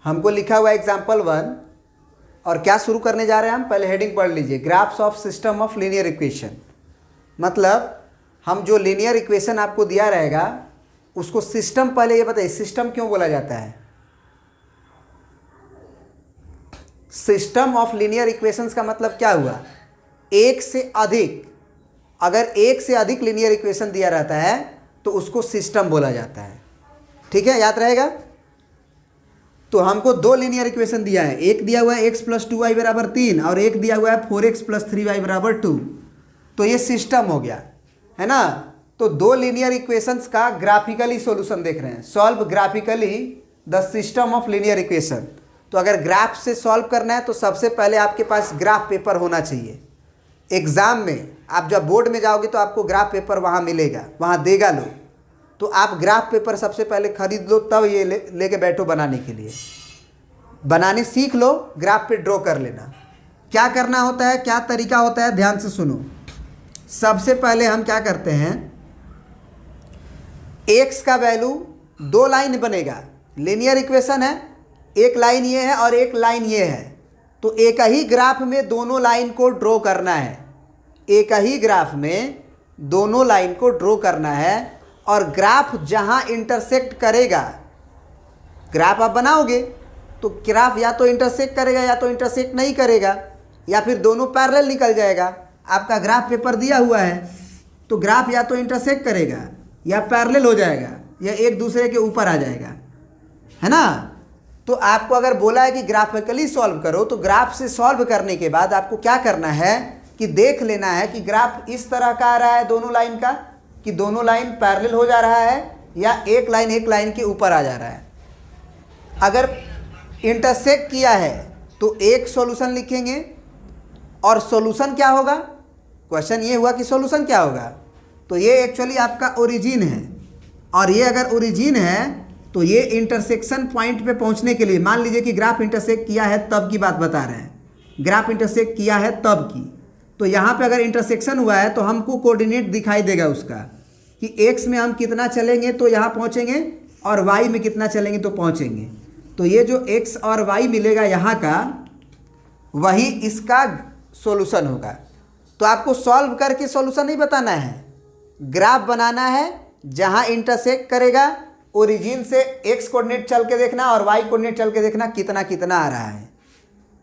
हमको लिखा हुआ एग्जाम्पल 1 और क्या शुरू करने जा रहे हैं हम, पहले हेडिंग पढ़ लीजिए, graphs of system of linear equation. मतलब हम जो लीनियर इक्वेशन आपको दिया रहेगा उसको सिस्टम, पहले ये बताइए सिस्टम क्यों बोला जाता है। सिस्टम ऑफ लीनियर इक्वेशंस का मतलब क्या हुआ, एक से अधिक, अगर एक से अधिक लीनियर इक्वेशन दिया रहता है तो उसको सिस्टम बोला जाता है। ठीक है, याद रहेगा। तो हमको दो लीनियर इक्वेशन दिया है, एक दिया हुआ है x + 2y = 3 और एक दिया हुआ है 4x + 3y = 2। तो ये सिस्टम हो गया, है ना। तो दो लीनियर इक्वेशंस का ग्राफिकली सॉल्यूशन देख रहे हैं, solve graphically the system of linear equation. तो अगर ग्राफ से सॉल्व करना है तो सबसे पहले आपके पास ग्राफ पेपर होना चाहिए। एग्जाम में आप जब बोर्ड में जाओगे तो आपको ग्राफ पेपर वहाँ मिलेगा, वहाँ देगा लोग। तो आप ग्राफ पेपर सबसे पहले खरीद लो, तब ये लेके बैठो बनाने के लिए। बनाने सीख लो, ग्राफ पे ड्रॉ कर लेना। क्या करना होता है, क्या तरीका होता है, ध्यान से सुनो। सबसे पहले हम क्या करते हैं, x का वैल्यू दो लाइन बनेगा, लीनियर इक्वेशन है, एक लाइन ये है और एक लाइन ये है। तो एक ही ग्राफ में दोनों लाइन को ड्रॉ करना है, एक ही ग्राफ में दोनों लाइन को ड्रॉ करना है। और ग्राफ जहां इंटरसेक्ट करेगा, ग्राफ आप बनाओगे तो ग्राफ या तो इंटरसेक्ट करेगा या तो इंटरसेक्ट नहीं करेगा, या फिर दोनों पैरेलल निकल जाएगा। आपका ग्राफ पेपर दिया हुआ है तो ग्राफ या तो इंटरसेक्ट करेगा या पैरेलल हो जाएगा या एक दूसरे के ऊपर आ जाएगा, है ना। तो आपको अगर बोला है कि ग्राफिकली सॉल्व करो, तो ग्राफ से सॉल्व करने के बाद आपको क्या करना है कि देख लेना है कि ग्राफ इस तरह का आ रहा है दोनों लाइन का, कि दोनों लाइन पैरेलल हो जा रहा है या एक लाइन के ऊपर आ जा रहा है। अगर इंटरसेक्ट किया है तो एक सॉल्यूशन लिखेंगे, और सॉल्यूशन क्या होगा, क्वेश्चन ये हुआ कि सॉल्यूशन क्या होगा। तो ये एक्चुअली आपका ओरिजिन है, और ये अगर ओरिजिन है तो ये इंटरसेक्शन पॉइंट पे पहुंचने के लिए, मान लीजिए कि ग्राफ इंटरसेक्ट किया है तब की बात बता रहे हैं, ग्राफ इंटरसेक्ट किया है तब की। तो यहाँ पे अगर इंटरसेक्शन हुआ है तो हमको कोऑर्डिनेट दिखाई देगा उसका, कि x में हम कितना चलेंगे तो यहाँ पहुँचेंगे और y में कितना चलेंगे तो पहुँचेंगे। तो ये जो x और y मिलेगा यहाँ का, वही इसका सॉल्यूशन होगा। तो आपको सॉल्व करके सॉल्यूशन नहीं बताना है, ग्राफ बनाना है जहाँ इंटरसेक्ट करेगा, ओरिजिन से x कोऑर्डिनेट चल के देखना और y कोऑर्डिनेट चल के देखना कितना कितना आ रहा है।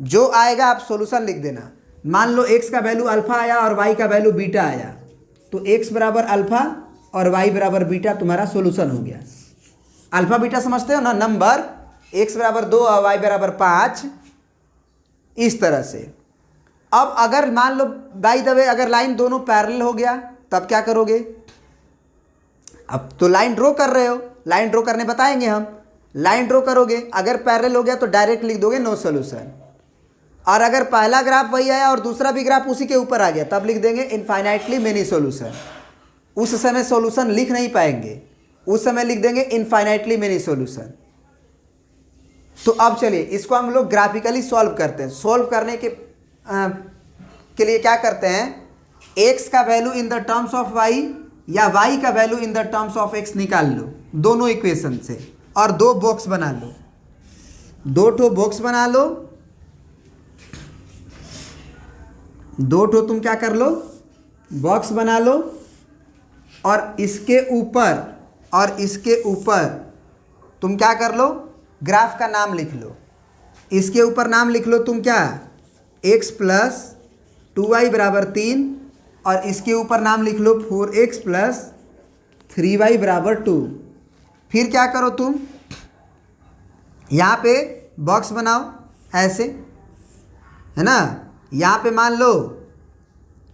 जो आएगा आप सॉल्यूशन लिख देना। मान लो x का वैल्यू अल्फा आया और y का वैल्यू बीटा आया, तो x = अल्फा और y = बीटा, तुम्हारा सॉल्यूशन हो गया। अल्फा बीटा समझते हो ना, नंबर x = 2 और y = 5, इस तरह से। अब अगर मान लो बाय द वे अगर लाइन दोनों पैरेलल हो गया तब क्या करोगे। अब तो लाइन ड्रॉ कर रहे हो, लाइन ड्रॉ करने बताएंगे हम। लाइन ड्रॉ करोगे, अगर पैरेलल हो गया तो डायरेक्ट लिख दोगे नो सॉल्यूशन। और अगर पहला ग्राफ वही आया और दूसरा भी ग्राफ उसी के ऊपर आ गया तब लिख देंगे इनफाइनाइटली मेनी सॉल्यूशन। उस समय सॉल्यूशन लिख नहीं पाएंगे, उस समय लिख देंगे इनफाइनाइटली मेनी सॉल्यूशन। तो अब चलिए इसको हम लोग ग्राफिकली सॉल्व करते हैं। सॉल्व करने के लिए क्या करते हैं, x का value in the terms of y या y का value in the terms of x निकाल लो दोनों इक्वेशन से, और दो बॉक्स बना लो, दो ठो बॉक्स बना लो। दो ठो तुम क्या कर लो, बॉक्स बना लो, और इसके ऊपर तुम क्या कर लो, ग्राफ का नाम लिख लो। इसके ऊपर नाम लिख लो तुम क्या, x + 2y = 3, और इसके ऊपर नाम लिख लो 4x + 3y = 2। फिर क्या करो तुम, यहाँ पे बॉक्स बनाओ ऐसे, है ना। यहाँ पे मान लो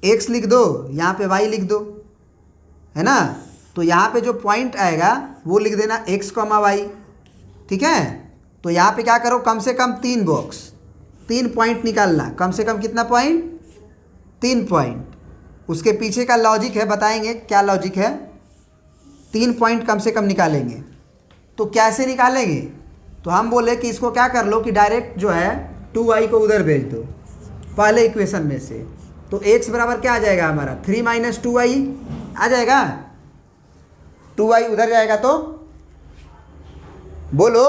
x लिख दो, यहाँ पे y लिख दो, है ना। तो यहाँ पे जो पॉइंट आएगा वो लिख देना x, y, ठीक है। तो यहाँ पे क्या करो, कम से कम 3 बॉक्स, 3 पॉइंट निकालना। कम से कम कितना पॉइंट, 3 पॉइंट। उसके पीछे का लॉजिक है, बताएंगे क्या लॉजिक है। 3 पॉइंट कम से कम निकालेंगे। तो कैसे निकालेंगे, तो हम बोले कि इसको क्या कर लो कि डायरेक्ट जो है 2y को उधर भेज दो पहले इक्वेशन में से। तो x बराबर क्या आ जाएगा हमारा, 3 - 2y आ जाएगा। 2y उधर जाएगा तो बोलो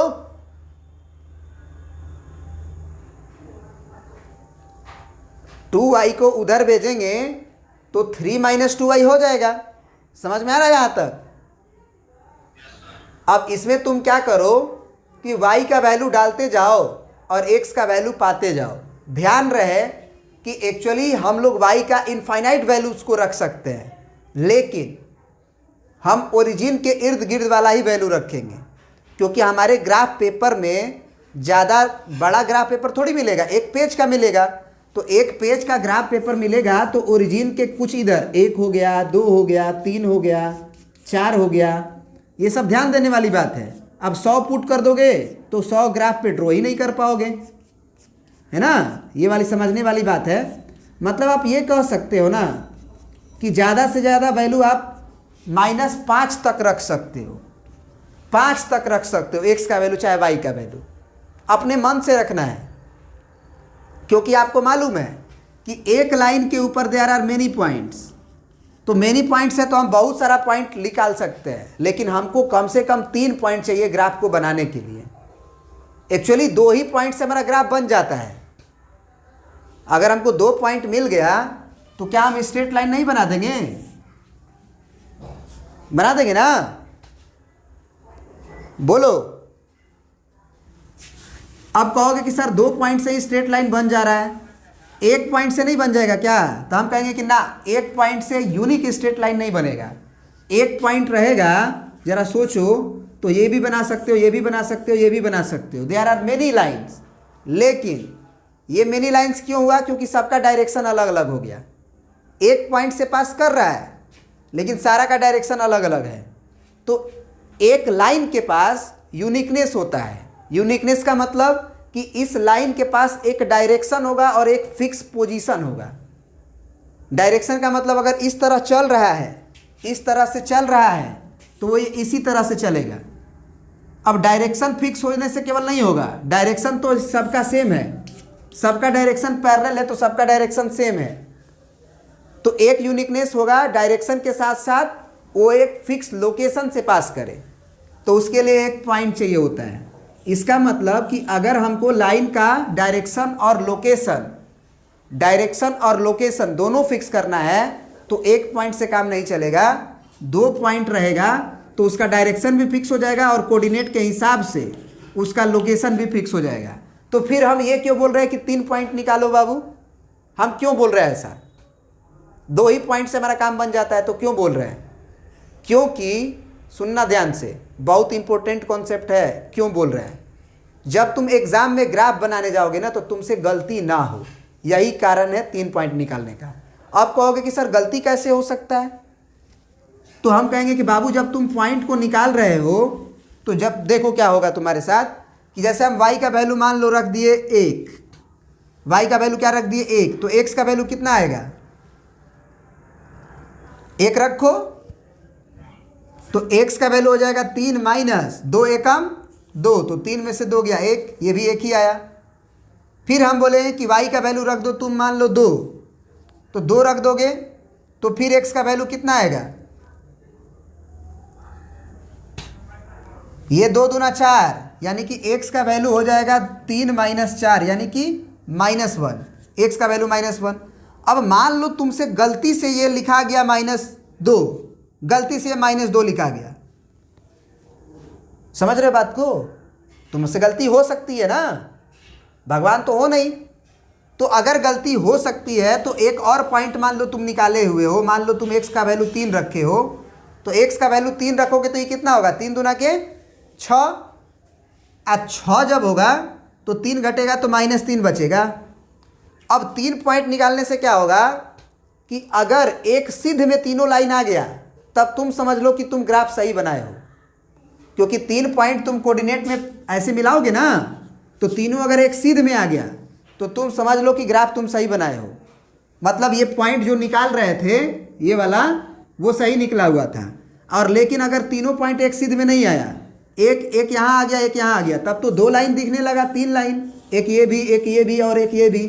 2y को उधर भेजेंगे तो 3 - 2y हो जाएगा। समझ में आ रहा है यहाँ तक? अब इसमें तुम क्या करो कि y का वैल्यू डालते जाओ और x का वैल्यू पाते जाओ। ध्यान रहे कि एक्चुअली हम लोग y का इनफाइनाइट वैल्यूज को रख सकते हैं, लेकिन हम ओरिजिन के इर्द गिर्द वाला ही वैल्यू रखेंगे, क्योंकि हमारे ग्राफ पेपर में ज़्यादा बड़ा ग्राफ पेपर थोड़ी मिलेगा, एक पेज का मिलेगा। तो एक पेज का ग्राफ पेपर मिलेगा तो ओरिजिन के कुछ इधर 1 हो गया, 2 हो गया, 3 हो गया, 4 हो गया, ये सब ध्यान देने वाली बात है। अब 100 पुट कर दोगे तो 100 ग्राफ पे ड्रॉ ही नहीं कर पाओगे, है ना? ये वाली समझने वाली बात है। मतलब आप ये कह सकते हो ना कि ज़्यादा से ज़्यादा वैल्यू आप -5 तक रख सकते हो, 5 तक रख सकते हो, x का वैल्यू चाहे y का वैल्यू। अपने मन से रखना है, क्योंकि आपको मालूम है कि एक लाइन के ऊपर देयर आर मेनी पॉइंट्स। तो मेनी पॉइंट्स है तो हम बहुत सारा पॉइंट निकाल सकते हैं, लेकिन हमको कम से कम 3 पॉइंट चाहिए ग्राफ को बनाने के लिए। एक्चुअली 2 ही पॉइंट से हमारा ग्राफ बन जाता है। अगर हमको 2 पॉइंट मिल गया तो क्या हम स्ट्रेट लाइन नहीं बना देंगे? बना देंगे ना? बोलो। अब कहोगे कि सर 2 पॉइंट से ही स्ट्रेट लाइन बन जा रहा है, 1 पॉइंट से नहीं बन जाएगा क्या? तो हम कहेंगे कि ना, 1 पॉइंट से यूनिक स्ट्रेट लाइन नहीं बनेगा। 1 पॉइंट रहेगा, जरा सोचो, तो ये भी बना सकते हो, ये भी बना सकते हो, ये भी बना सकते हो। There are many lines. लेकिन ये मेनी लाइन्स क्यों हुआ? क्योंकि सबका डायरेक्शन अलग अलग हो गया। 1 पॉइंट से पास कर रहा है लेकिन सारा का डायरेक्शन अलग अलग है। तो एक लाइन के पास यूनिकनेस होता है। यूनिकनेस का मतलब कि इस लाइन के पास एक डायरेक्शन होगा और एक फिक्स पोजीशन होगा। डायरेक्शन का मतलब अगर इस तरह चल रहा है, इस तरह से चल रहा है, तो वो इसी तरह से चलेगा। अब डायरेक्शन फिक्स होने से केवल नहीं होगा, डायरेक्शन तो सबका सेम है, सबका डायरेक्शन पैरेलल है तो सबका डायरेक्शन सेम है। तो एक यूनिकनेस होगा, डायरेक्शन के साथ साथ वो एक फिक्स लोकेशन से पास करे, तो उसके लिए एक पॉइंट चाहिए होता है। इसका मतलब कि अगर हमको लाइन का डायरेक्शन और लोकेशन दोनों फिक्स करना है तो 1 पॉइंट से काम नहीं चलेगा। 2 पॉइंट रहेगा तो उसका डायरेक्शन भी फिक्स हो जाएगा और कोऑर्डिनेट के हिसाब से उसका लोकेशन भी फिक्स हो जाएगा। तो फिर हम ये क्यों बोल रहे हैं कि 3 पॉइंट निकालो बाबू? हम क्यों बोल रहे हैं ऐसा? 2 ही पॉइंट से हमारा काम बन जाता है, तो क्यों बोल रहे हैं? क्योंकि सुनना ध्यान से, बहुत इंपॉर्टेंट कॉन्सेप्ट है। क्यों बोल रहे हैं? जब तुम एग्जाम में ग्राफ बनाने जाओगे ना तो तुमसे गलती ना हो, यही कारण है 3 पॉइंट निकालने का। अब कहोगे कि सर गलती कैसे हो सकता है? तो हम कहेंगे कि बाबू जब तुम पॉइंट को निकाल रहे हो तो जब देखो क्या होगा तुम्हारे साथ कि जैसे हम y का वैल्यू मान लो रख दिए 1, y का वैल्यू क्या रख दिए 1, तो x का वैल्यू कितना आएगा? 1 रखो तो x का वैल्यू हो जाएगा 3 - 2 एकम 2, तो 3 में से 2 गया 1, ये भी 1 ही आया। फिर हम बोले कि y का वैल्यू रख दो, तुम मान लो 2, तो 2 रख दोगे तो फिर x का वैल्यू कितना आएगा? ये 2 दूना 4, यानी कि x का वैल्यू हो जाएगा 3 - 4, यानी कि -1। x का वैल्यू -1। अब मान लो तुमसे गलती से ये लिखा गया -2, गलती से -2 लिखा गया। समझ रहे बात को? तुमसे गलती हो सकती है ना, भगवान तो हो नहीं। तो अगर गलती हो सकती है तो एक और पॉइंट मान लो तुम निकाले हुए हो, मान लो तुम x का वैल्यू 3 रखे हो, तो x का वैल्यू 3 रखोगे तो ये कितना होगा? 3 दूना के 6, 6 जब होगा तो 3 घटेगा तो -3 बचेगा। अब 3 पॉइंट निकालने से क्या होगा कि अगर एक सिद्ध में तीनों लाइन आ गया तब तुम समझ लो कि तुम ग्राफ सही बनाए हो, क्योंकि 3 पॉइंट तुम कोऑर्डिनेट में ऐसे मिलाओगे ना, तो तीनों अगर एक सीध में आ गया तो तुम समझ लो कि ग्राफ तुम सही बनाए हो। मतलब ये पॉइंट जो निकाल रहे थे ये वाला, वो सही निकला हुआ था। और लेकिन अगर तीनों पॉइंट एक सीध में नहीं आया, एक यहाँ आ गया, एक यहाँ आ गया, तब तो 2 लाइन दिखने लगा, 3 लाइन, एक ये भी और एक ये भी।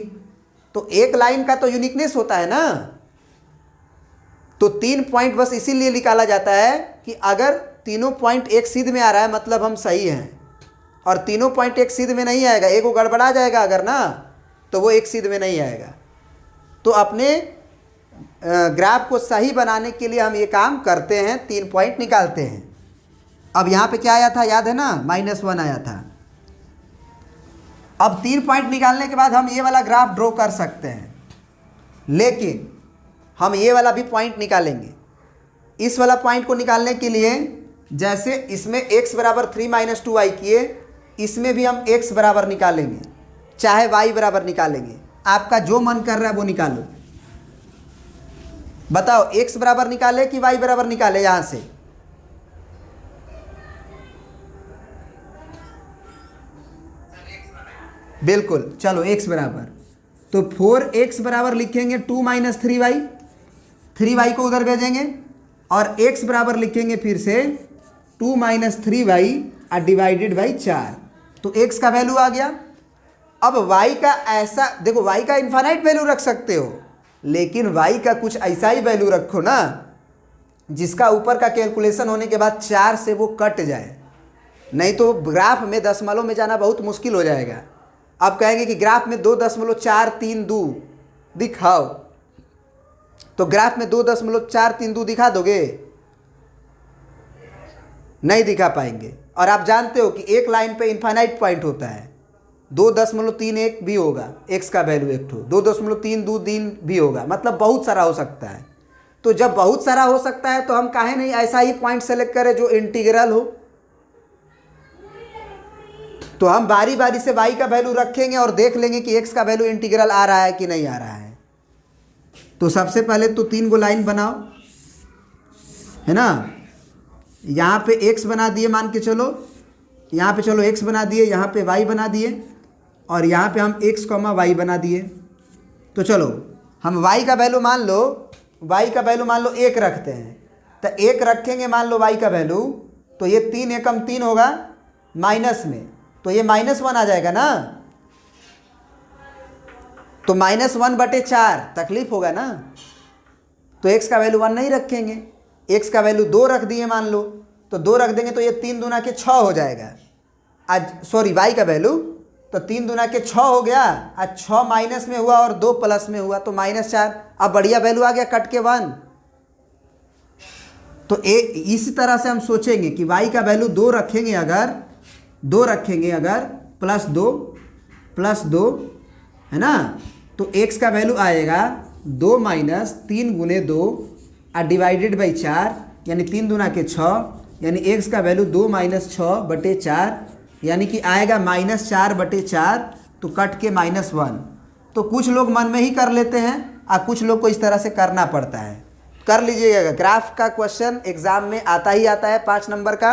तो एक लाइन का तो यूनिकनेस होता है ना। तो 3 पॉइंट बस इसीलिए निकाला जाता है कि अगर तीनों पॉइंट एक सीध में आ रहा है मतलब हम सही हैं, और तीनों पॉइंट एक सीध में नहीं आएगा, एक वो गड़बड़ा जाएगा अगर ना, तो वो एक सीध में नहीं आएगा। तो अपने ग्राफ को सही बनाने के लिए हम ये काम करते हैं, 3 पॉइंट निकालते हैं। अब यहाँ पे क्या आया था याद है ना, -1 आया था। अब 3 पॉइंट निकालने के बाद हम ये वाला ग्राफ ड्रॉ कर सकते हैं, लेकिन हम ये वाला भी पॉइंट निकालेंगे। इस वाला पॉइंट को निकालने के लिए जैसे इसमें x बराबर 3 - 2y किए, इसमें भी हम x बराबर निकालेंगे, चाहे y बराबर निकालेंगे। आपका जो मन कर रहा है वो निकालो। बताओ x बराबर निकाले कि y बराबर निकाले? यहां से बिल्कुल, चलो x बराबर, तो 4x बराबर लिखेंगे 2 - 3y, 3y को उधर भेजेंगे और x बराबर लिखेंगे फिर से 2 - 3y डिवाइडेड बाई 4। तो x का वैल्यू आ गया। अब y का ऐसा देखो, y का इन्फाइनाइट वैल्यू रख सकते हो, लेकिन y का कुछ ऐसा ही वैल्यू रखो ना जिसका ऊपर का कैलकुलेशन होने के बाद 4 से वो कट जाए, नहीं तो ग्राफ में दशमलव में जाना बहुत मुश्किल हो जाएगा। आप कहेंगे कि ग्राफ में 2.432 दिखाओ, तो ग्राफ में 2.432 दिखा दोगे? नहीं दिखा पाएंगे। और आप जानते हो कि एक लाइन पे इन्फाइनाइट पॉइंट होता है, 2.31 भी होगा x का वैल्यू, एक ठो 2.323 भी होगा, मतलब बहुत सारा हो सकता है। तो जब बहुत सारा हो सकता है तो हम काहे नहीं ऐसा ही पॉइंट सेलेक्ट करें जो इंटीग्रल हो। तो हम बारी बारी से y का वैल्यू रखेंगे और देख लेंगे कि x का वैल्यू इंटीग्रल आ रहा है कि नहीं आ रहा है। तो सबसे पहले तो 3 गो लाइन बनाओ, है ना। यहाँ पे x बना दिए, मान के चलो, यहाँ पे चलो x बना दिए, यहाँ पे y बना दिए, और यहाँ पे हम x, y बना दिए। तो चलो हम y का वैल्यू मान लो, y का वैल्यू मान लो 1 रखते हैं। तो 1 रखेंगे मान लो y का वैल्यू, तो ये 3 एकम 3 होगा माइनस में, तो ये -1 आ जाएगा ना। तो -1/4 तकलीफ होगा ना, तो x का वैल्यू 1 नहीं रखेंगे, x का वैल्यू 2 रख दिए मान लो, तो 2 रख देंगे तो ये 3 दूना के 6 हो जाएगा। आज सॉरी y का वैल्यू, तो 3 दूना के 6 हो गया, आज 6 माइनस में हुआ और 2 प्लस में हुआ, तो -4। अब बढ़िया वैल्यू आ गया, कट के 1। तो इसी तरह से हम सोचेंगे कि y का वैल्यू 2 रखेंगे अगर, 2 रखेंगे अगर, +2 है ना, तो x का वैल्यू आएगा 2 - 3 × 2 डिवाइडेड बाई 4, यानी 3 दूना के 6, यानी x का वैल्यू 2 - 6/4, यानी कि आएगा -4/4, तो कट के -1। तो कुछ लोग मन में ही कर लेते हैं और कुछ लोग को इस तरह से करना पड़ता है। कर लीजिएगा, ग्राफ का क्वेश्चन एग्जाम में आता ही आता है, 5 नंबर का,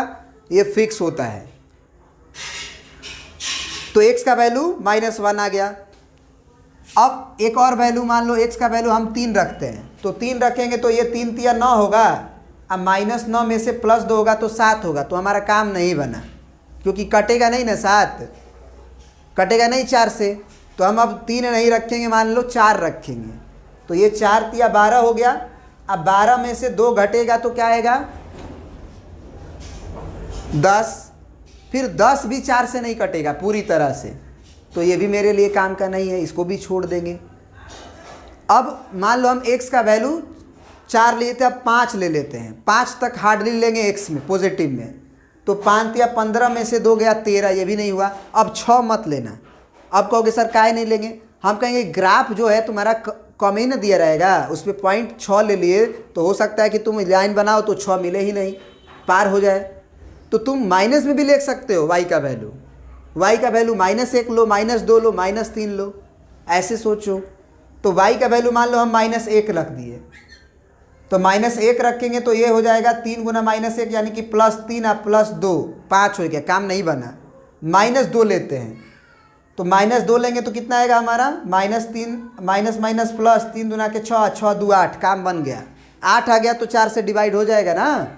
ये फिक्स होता है। तो x का वैल्यू -1 आ गया। अब एक और वैल्यू मान लो, x का वैल्यू हम 3 रखते हैं, तो 3 रखेंगे तो ये 3 × 9 होगा, अब -9 में से +2 होगा तो 7 होगा। तो हमारा काम नहीं बना, क्योंकि कटेगा नहीं ना, 7 कटेगा नहीं 4 से, तो हम अब 3 नहीं रखेंगे, मान लो 4 रखेंगे। तो ये 4 × 12 हो गया। अब 12 में से 2 घटेगा तो क्या आएगा, 10। फिर 10 भी 4 से नहीं कटेगा पूरी तरह से, तो ये भी मेरे लिए काम का नहीं है, इसको भी छोड़ देंगे। अब मान लो हम x का वैल्यू 4 लिए थे, अब 5 ले लेते हैं, 5 तक हार्डली लेंगे x में, पॉजिटिव में। तो 5 × 15 में से 2 गया 13, ये भी नहीं हुआ। अब 6 मत लेना। अब कहोगे सर काहे नहीं लेंगे, हम कहेंगे ग्राफ जो है तुम्हारा कम ही ना दिया रहेगा, उस पर पॉइंट 6 ले लिए, तो हो सकता है कि तुम लाइन बनाओ तो 6 मिले ही नहीं, पार हो जाए। तो तुम माइनस में भी ले सकते हो y का वैल्यू, y का वैल्यू -1 लो, -2 लो, -3 लो, ऐसे सोचो। तो y का वैल्यू मान लो हम -1 रख दिए, तो -1 रखेंगे तो ये हो जाएगा 3 × -1, यानी कि +3 और +2 5 हो गया, काम नहीं बना। -2 लेते हैं, तो -2 लेंगे तो कितना आएगा हमारा, -3 माइनस प्लस 3 दूना के 6, 6 2 8, काम बन गया। 8 आ गया तो 4 से डिवाइड हो जाएगा ना।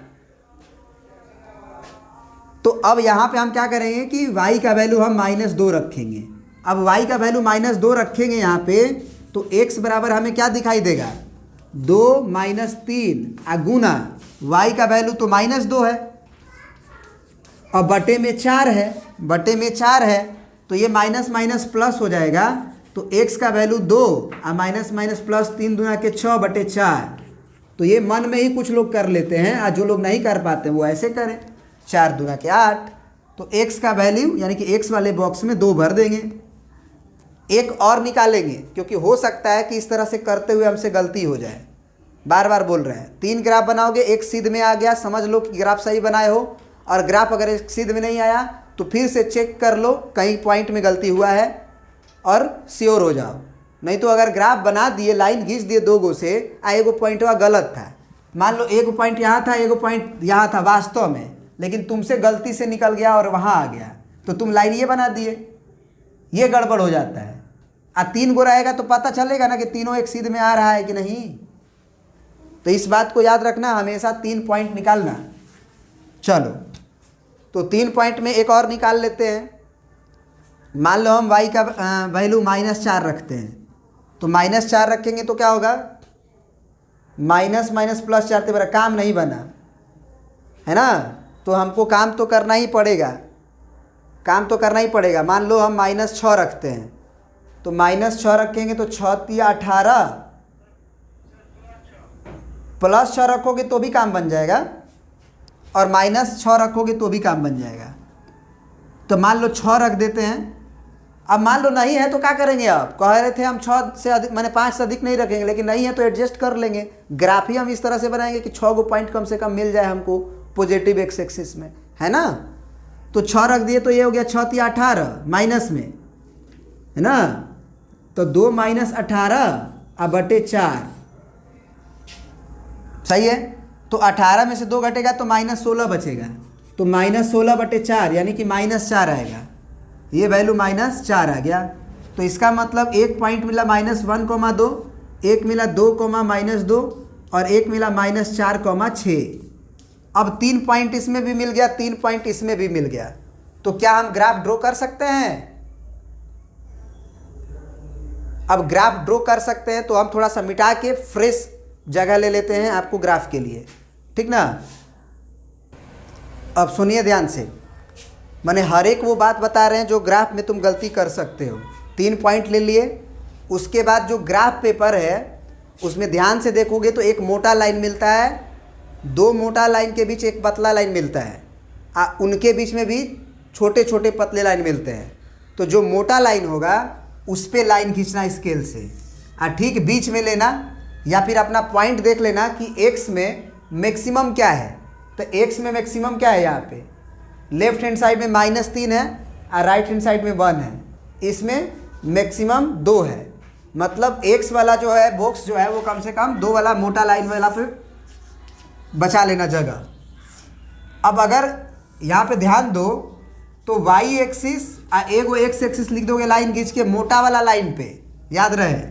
तो अब यहाँ पे हम क्या करेंगे कि y का वैल्यू हम -2 रखेंगे। अब y का वैल्यू -2 रखेंगे यहाँ पे, तो x बराबर हमें क्या दिखाई देगा, 2 - 3 गुना y का वैल्यू तो -2 है, और बटे में 4 है, बटे में 4 है, तो ये माइनस माइनस प्लस हो जाएगा, तो x का वैल्यू 2 और माइनस माइनस प्लस 3 दूना के 6/4। तो ये मन में ही कुछ लोग कर लेते हैं और जो लोग नहीं कर पाते वो ऐसे करें, 4 दूना के 8। तो x का वैल्यू यानी कि x वाले बॉक्स में 2 भर देंगे। एक और निकालेंगे क्योंकि हो सकता है कि इस तरह से करते हुए हमसे गलती हो जाए, बार बार बोल रहे हैं। 3 ग्राफ बनाओगे, एक सीध में आ गया, समझ लो कि ग्राफ सही बनाए हो, और ग्राफ अगर एक सीध में नहीं आया तो फिर से चेक कर लो कहीं पॉइंट में गलती हुआ है और श्योर हो जाओ। नहीं तो अगर ग्राफ बना दिए, लाइन खींच दिए 2 गो से, एगो पॉइंटवा गलत था, मान लो एगो पॉइंट यहाँ था, एगो पॉइंट यहाँ था वास्तव में, लेकिन तुमसे गलती से निकल गया और वहाँ आ गया, तो तुम लाइन ये बना दिए, ये गड़बड़ हो जाता है। 3 गो रहेगा तो पता चलेगा ना कि तीनों एक सीध में आ रहा है कि नहीं। तो इस बात को याद रखना, हमेशा 3 पॉइंट निकालना। चलो तो 3 पॉइंट में एक और निकाल लेते हैं। मान लो हम y का वैल्यू -4 रखते हैं, तो -4 रखेंगे तो क्या होगा, माइनस माइनस प्लस 4 ते बड़ा काम नहीं बना है ना। तो हमको काम तो करना ही पड़ेगा, काम तो करना ही पड़ेगा। मान लो हम -6 रखते हैं, तो -6 रखेंगे तो 6 तिया 18, +6 रखोगे तो भी काम बन जाएगा, और -6 रखोगे तो भी काम बन जाएगा। तो मान लो 6 रख देते हैं। अब मान लो नहीं है तो क्या करेंगे, आप कह रहे थे हम 6 से अधिक मैंने 5 से अधिक नहीं रखेंगे, लेकिन नहीं है तो एडजस्ट कर लेंगे। ग्राफ ही हम इस तरह से बनाएंगे कि 6 गो पॉइंट कम से कम मिल जाए हमको पॉजिटिव एक्स एक्सिस में, है ना। तो 6 रख दिए तो ये हो गया 6 तिया 18 माइनस में, है ना। तो 2 - 18/4 सही है। तो 18 में से 2 घटेगा तो -16 बचेगा, तो -16/4 यानी कि -4 आएगा। ये वैल्यू -4 आ गया। तो इसका मतलब एक पॉइंट मिला -1,2, एक मिला 2, -2, और एक मिला -4,6। अब 3 पॉइंट इसमें भी मिल गया, 3 पॉइंट इसमें भी मिल गया। तो क्या हम ग्राफ ड्रॉ कर सकते हैं? अब ग्राफ ड्रॉ कर सकते हैं तो हम थोड़ा सा मिटा के फ्रेश जगह ले लेते हैं आपको ग्राफ के लिए, ठीक ना। अब सुनिए ध्यान से, मैंने हर एक वो बात बता रहे हैं जो ग्राफ में तुम गलती कर सकते हो। 3 पॉइंट ले लिए, उसके बाद जो ग्राफ पेपर है उसमें ध्यान से देखोगे तो एक मोटा लाइन मिलता है, 2 मोटा लाइन के बीच एक पतला लाइन मिलता है, उनके बीच में भी छोटे छोटे पतले लाइन मिलते हैं। तो जो मोटा लाइन होगा उस पर लाइन खींचना स्केल से, ठीक बीच में लेना, या फिर अपना पॉइंट देख लेना कि एक्स में मैक्सिमम क्या है। तो एक्स में मैक्सिमम क्या है, यहाँ पे लेफ्ट हैंड साइड में -3 है और राइट हैंड साइड में 1 है, इसमें मैक्सिमम 2 है। मतलब एक्स वाला जो है बॉक्स जो है वो कम से कम 2 वाला मोटा लाइन वाला पे बचा लेना जगह। अब अगर यहाँ पे ध्यान दो तो वाई एक्सिस एगो एक्स एक्सिस लिख दोगे लाइन खींच के मोटा वाला लाइन पे, याद रहे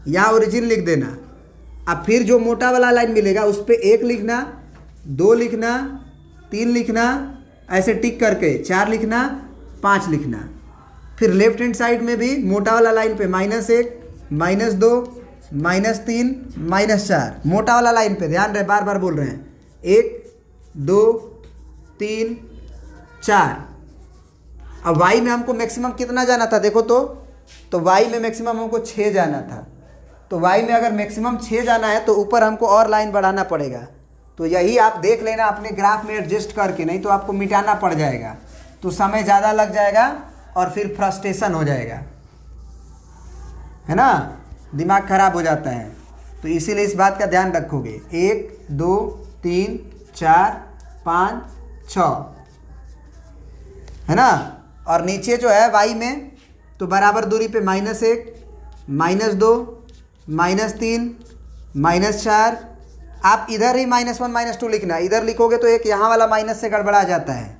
यहाँ ओरिजिन लिख देना। अब फिर जो मोटा वाला लाइन मिलेगा उस पर 1 लिखना, 2 लिखना, 3 लिखना, ऐसे टिक करके 4 लिखना, 5 लिखना। फिर लेफ्ट हैंड साइड में भी मोटा वाला लाइन पे -1, -2, -3, -4 मोटा वाला लाइन पे, ध्यान रहे बार बार बोल रहे हैं, 1 2 3 4। अब वाई में हमको मैक्सिमम कितना जाना था देखो तो वाई में मैक्सिमम हमको 6 जाना था। तो वाई में अगर मैक्सिमम 6 जाना है तो ऊपर हमको और लाइन बढ़ाना पड़ेगा। तो यही आप देख लेना अपने ग्राफ में एडजस्ट करके, नहीं तो आपको मिटाना पड़ जाएगा, तो समय ज़्यादा लग जाएगा और फिर फ्रस्ट्रेशन हो जाएगा, है ना, दिमाग खराब हो जाता है। तो इसीलिए इस बात का ध्यान रखोगे। 1 2 3 4 5 6, है ना। और नीचे जो है वाई में तो बराबर दूरी पे -1 -2 -3 -4। आप इधर ही -1 -2 लिखना, इधर लिखोगे तो एक यहाँ वाला माइनस से गड़बड़ा जाता है,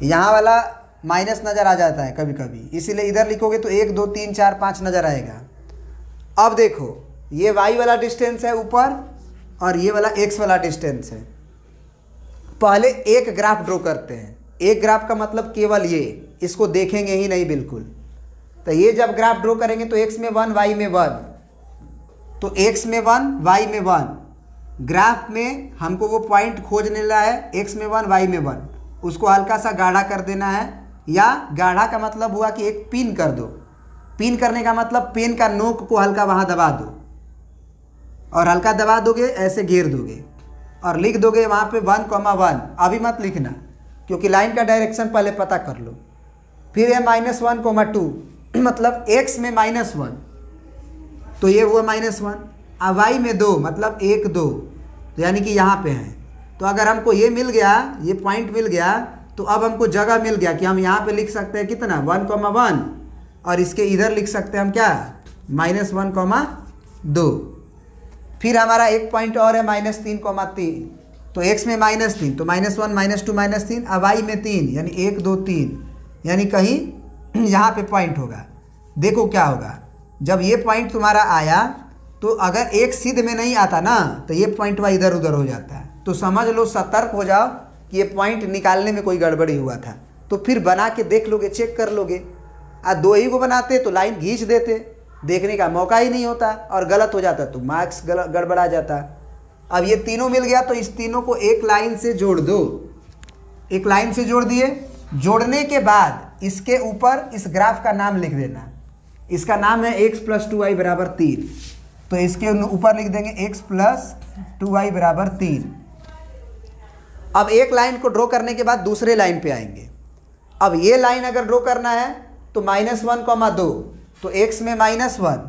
यहाँ वाला माइनस नज़र आ जाता है कभी कभी, इसीलिए इधर लिखोगे तो 1 2 3 4 5 नज़र आएगा। अब देखो ये वाई वाला डिस्टेंस है ऊपर और ये वाला एक्स वाला डिस्टेंस है। पहले एक ग्राफ ड्रॉ करते हैं। एक ग्राफ का मतलब केवल ये, इसको देखेंगे ही नहीं बिल्कुल। तो ये जब ग्राफ ड्रॉ करेंगे तो x में 1 y में 1, तो x में 1 y में 1। ग्राफ में हमको वो पॉइंट खोज लेना है, x में 1 y में 1, उसको हल्का सा गाढ़ा कर देना है, या गाढ़ा का मतलब हुआ कि एक पिन कर दो, पिन करने का मतलब पेन का नोक को हल्का वहाँ दबा दो, और हल्का दबा दोगे ऐसे घेर दोगे और लिख दोगे वहाँ पे 1,1। अभी मत लिखना क्योंकि लाइन का डायरेक्शन पहले पता कर लो। फिर है -1,2 मतलब x में -1, तो ये हुआ -1। अब y में 2 मतलब 1 2, तो यानी कि यहाँ पे है। तो अगर हमको ये मिल गया, ये पॉइंट मिल गया, तो अब हमको जगह मिल गया कि हम यहाँ पे लिख सकते हैं कितना 1,1, और इसके इधर लिख सकते हैं हम क्या -1,2। फिर हमारा एक पॉइंट और है -3,3, तो x में -3 तो -1 -2 -3, अब y में 3 यानी 1 2 3, यानी कहीं यहाँ पे पॉइंट होगा। देखो क्या होगा, जब ये पॉइंट तुम्हारा आया तो अगर एक सिद्ध में नहीं आता ना तो ये पॉइंट वह इधर उधर हो जाता है। तो समझ लो, सतर्क हो जाओ कि ये पॉइंट निकालने में कोई गड़बड़ी हुआ था। तो फिर बना के देख लोगे, चेक कर लोगे। दो ही को बनाते तो लाइन खींच देते, देखने का मौका ही नहीं होता, और गलत हो जाता तो मार्क्स गड़बड़ा जाता। अब ये तीनों मिल गया तो इस तीनों को एक लाइन से जोड़ दो। एक लाइन से जोड़ दिए, जोड़ने के बाद इसके ऊपर इस ग्राफ का नाम लिख देना। इसका नाम है x + 2y = 3, तो इसके ऊपर लिख देंगे x + 2y = 3। अब एक लाइन को ड्रॉ करने के बाद दूसरे लाइन पे आएंगे। अब ये लाइन अगर ड्रॉ करना है तो -1,2, तो x में -1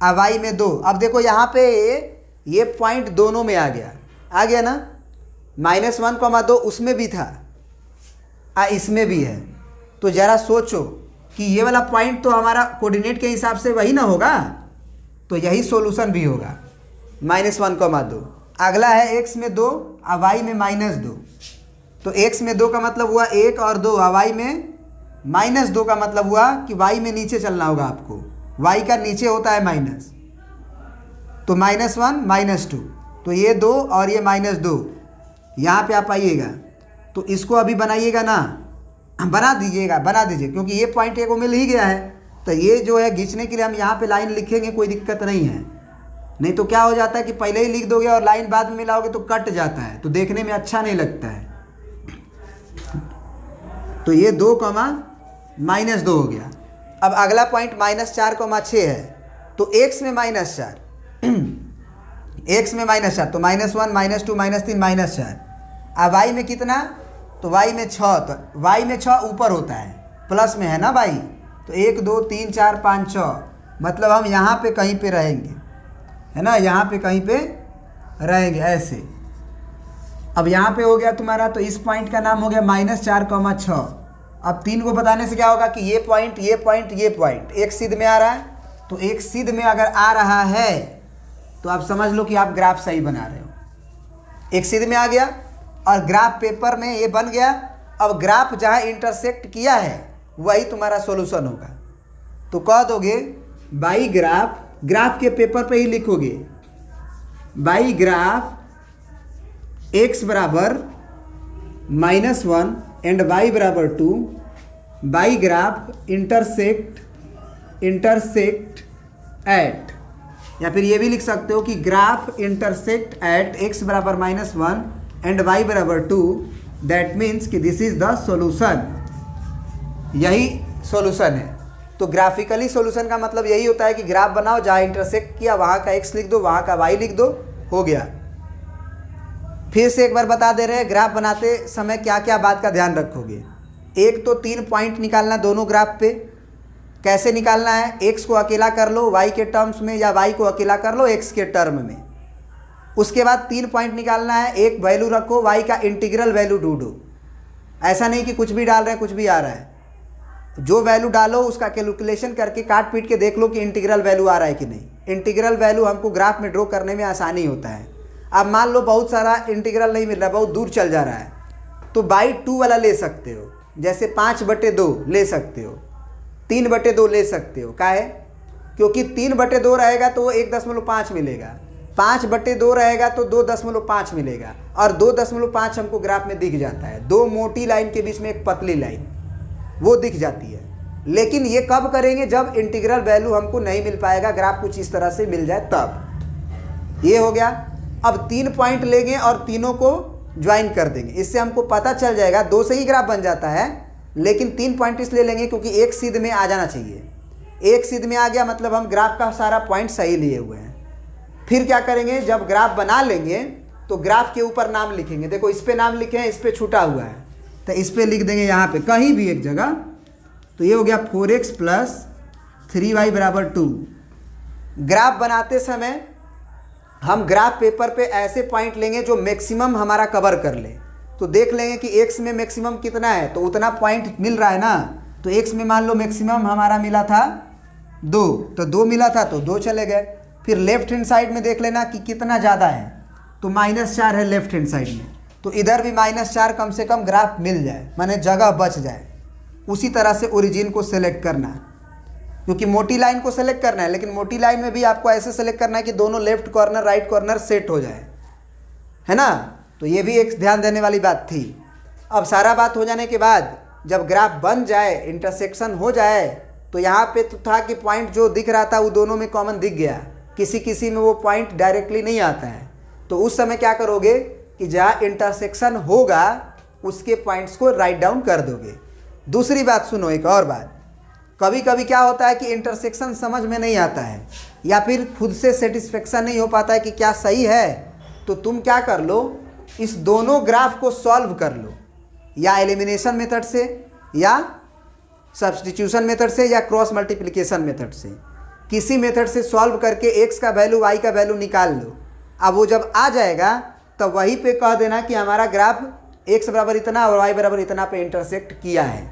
और y में 2। अब देखो यहाँ पे ये पॉइंट दोनों में आ गया ना, -1,2 उसमें भी था इसमें भी है। तो ज़रा सोचो कि ये वाला पॉइंट तो हमारा कोऑर्डिनेट के हिसाब से वही ना होगा, तो यही सॉल्यूशन भी होगा -1,2। अगला है x में 2 और y में -2, तो x में 2 का मतलब हुआ 1 और 2, और y में -2 का मतलब हुआ कि y में नीचे चलना होगा आपको, y का नीचे होता है माइनस, तो -1 -2, तो ये 2 और ये -2 यहाँ पे आप आइएगा। तो इसको अभी बनाइएगा ना, बना दीजिए क्योंकि ये पॉइंट को मिल ही गया है। तो ये जो है खींचने के लिए हम यहाँ पे लाइन लिखेंगे, कोई दिक्कत नहीं है। नहीं तो क्या हो जाता है कि पहले ही लिख दोगे और लाइन बाद में मिलाओगे तो कट जाता है, तो देखने में अच्छा नहीं लगता है। तो ये 2, -2 हो गया। अब अगला पॉइंट -4,6 है, तो x में -4 x में -4 तो -1 -2 -3 -4। अब y में कितना, तो y में 6, तो y में 6 ऊपर होता है, प्लस में है ना y, तो 1 2 3 4 5 6, मतलब हम यहाँ पे कहीं पे रहेंगे, है ना, यहाँ पे कहीं पे रहेंगे ऐसे। अब यहाँ पे हो गया तुम्हारा, तो इस पॉइंट का नाम हो गया -4,6। अब 3 को बताने से क्या होगा कि ये पॉइंट एक सिद्ध में आ रहा है, तो एक सिद्ध में अगर आ रहा है तो आप समझ लो कि आप ग्राफ सही बना रहे हो। एक सिद्ध में आ गया और ग्राफ पेपर में ये बन गया। अब ग्राफ जहाँ इंटरसेक्ट किया है वही तुम्हारा सॉल्यूशन होगा। तो कह दोगे बाई ग्राफ के पेपर पे ही लिखोगे, by graph x = -1 and y = 2, by graph intersect at, या फिर ये भी लिख सकते हो कि graph intersect at x = -1 and y = 2, that means कि दिस इज द सॉल्यूशन। यही सॉल्यूशन है। तो ग्राफिकली सॉल्यूशन का मतलब यही होता है कि ग्राफ बनाओ, जहाँ इंटरसेक्ट किया वहाँ का x लिख दो, वहाँ का y लिख दो, हो गया। फिर से एक बार बता दे रहे हैं, ग्राफ बनाते समय क्या क्या बात का ध्यान रखोगे। एक तो 3 पॉइंट निकालना दोनों ग्राफ पे। कैसे निकालना है, x को अकेला कर लो y के टर्म्स में, या y को अकेला कर लो x के टर्म में। उसके बाद 3 पॉइंट निकालना है, एक वैल्यू रखो, y का इंटीग्रल वैल्यू ढूंढो। ऐसा नहीं कि कुछ भी डाल रहे हैं कुछ भी आ रहा है, जो वैल्यू डालो उसका कैलकुलेशन करके काट पीट के देख लो कि इंटीग्रल वैल्यू आ रहा है कि नहीं। इंटीग्रल वैल्यू हमको ग्राफ में ड्रॉ करने में आसानी होता है। अब मान लो बहुत सारा इंटीग्रल नहीं मिल रहा, बहुत दूर चल जा रहा है, तो बाई 2 वाला ले सकते हो, जैसे 5/2 ले सकते हो, 3/2 ले सकते हो। क्या है, क्योंकि 3/2 रहेगा तो वो 1.5 मिलेगा, 5/2 रहेगा तो 2.5 मिलेगा, और 2.5 हमको ग्राफ में दिख जाता है। 2 मोटी लाइन के बीच में एक पतली लाइन, वो दिख जाती है। लेकिन ये कब करेंगे, जब इंटीग्रल वैल्यू हमको नहीं मिल पाएगा, ग्राफ कुछ इस तरह से मिल जाए तब। ये हो गया। अब 3 पॉइंट लेंगे और तीनों को ज्वाइन कर देंगे, इससे हमको पता चल जाएगा। 2 से ही ग्राफ बन जाता है, लेकिन 3 पॉइंट इसलिए लेंगे क्योंकि एक सिद्ध में आ जाना चाहिए। एक सिद्ध में आ गया, मतलब हम ग्राफ का सारा पॉइंट सही लिए हुए हैं। फिर क्या करेंगे, जब ग्राफ बना लेंगे तो ग्राफ के ऊपर नाम लिखेंगे। देखो इस पे नाम लिखे हैं, इस पे छूटा हुआ है, तो इस पे लिख देंगे यहाँ पे कहीं भी एक जगह। तो ये हो गया 4x + 3y = 2। ग्राफ बनाते समय हम ग्राफ पेपर पे ऐसे पॉइंट लेंगे जो मैक्सिमम हमारा कवर कर ले। तो देख लेंगे कि x में मैक्सिमम कितना है, तो उतना पॉइंट मिल रहा है ना। तो x में मान लो मैक्सिमम हमारा मिला था 2, तो 2 मिला था तो 2 चले गए। फिर लेफ्ट हैंड साइड में देख लेना कि कितना ज़्यादा है, तो -4 है लेफ्ट हैंड साइड में, तो इधर भी -4 कम से कम ग्राफ मिल जाए, माने जगह बच जाए। उसी तरह से ओरिजिन को सेलेक्ट करना है, क्योंकि मोटी लाइन को सेलेक्ट करना है, लेकिन मोटी लाइन में भी आपको ऐसे सेलेक्ट करना है कि दोनों left corner right corner set हो जाए, है ना। तो ये भी एक ध्यान देने वाली बात थी। अब सारा बात हो जाने के बाद जब ग्राफ बन जाए, इंटरसेक्शन हो जाए, तो यहाँ पे तो था कि पॉइंट जो दिख रहा था वो दोनों में कॉमन दिख गया, किसी किसी में वो पॉइंट डायरेक्टली नहीं आता है। तो उस समय क्या करोगे कि जहाँ इंटरसेक्शन होगा उसके पॉइंट्स को राइट डाउन कर दोगे। दूसरी बात सुनो, एक और बात, कभी कभी क्या होता है कि इंटरसेक्शन समझ में नहीं आता है या फिर खुद से सेटिस्फेक्शन नहीं हो पाता है कि क्या सही है, तो तुम क्या कर लो, इस दोनों ग्राफ को सॉल्व कर लो, या एलिमिनेशन मेथड से, या सब्स्टिट्यूशन मेथड से, या क्रॉस मल्टीप्लिकेशन मेथड से। किसी मेथड से सॉल्व करके x का वैल्यू y का वैल्यू निकाल लो। अब वो जब आ जाएगा तब वहीं पे कह देना कि हमारा ग्राफ x बराबर इतना और y बराबर इतना पे इंटरसेक्ट किया है।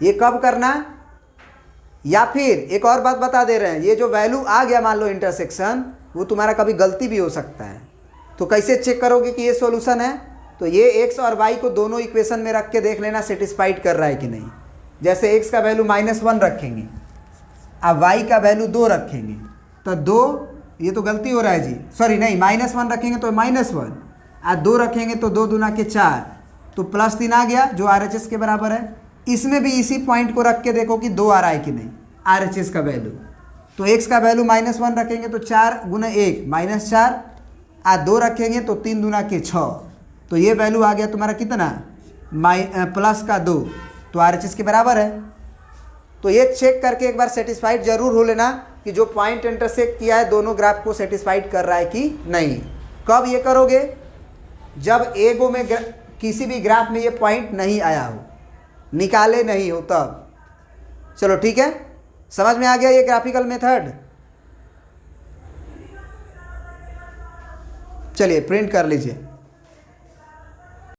ये कब करना, या फिर एक और बात बता दे रहे हैं, ये जो वैल्यू आ गया मान लो इंटरसेक्शन, वो तुम्हारा कभी गलती भी हो सकता है। तो कैसे चेक करोगे कि ये सॉल्यूशन है, तो ये x और y को दोनों इक्वेशन में रख के देख लेना सेटिस्फाइड कर रहा है कि नहीं। जैसे x का वैल्यू -1 रखेंगे, अब y का वैल्यू 2 रखेंगे, तो 2, ये तो गलती हो रहा है जी, सॉरी नहीं, -1 रखेंगे तो -1, और 2 रखेंगे तो 2 दूना के 4, तो +3 आ गया जो RHS के बराबर है। इसमें भी इसी पॉइंट को रख के देखो कि 2 आ रहा है कि नहीं RHS का वैल्यू। तो x का वैल्यू -1 रखेंगे तो 4 × 1 -4, और 2 रखेंगे तो 3 दूना के 6, तो ये वैल्यू आ गया तुम्हारा कितना, +2, तो RHS के बराबर है। तो ये चेक करके एक बार सेटिस्फाइड जरूर हो लेना कि जो पॉइंट इंटरसेक्ट किया है दोनों ग्राफ को सेटिस्फाइड कर रहा है कि नहीं। कब ये करोगे, जब एगो में किसी भी ग्राफ में ये पॉइंट नहीं आया हो, निकाले नहीं हो तब। चलो ठीक है, समझ में आ गया ये ग्राफिकल मेथड। चलिए प्रिंट कर लीजिए।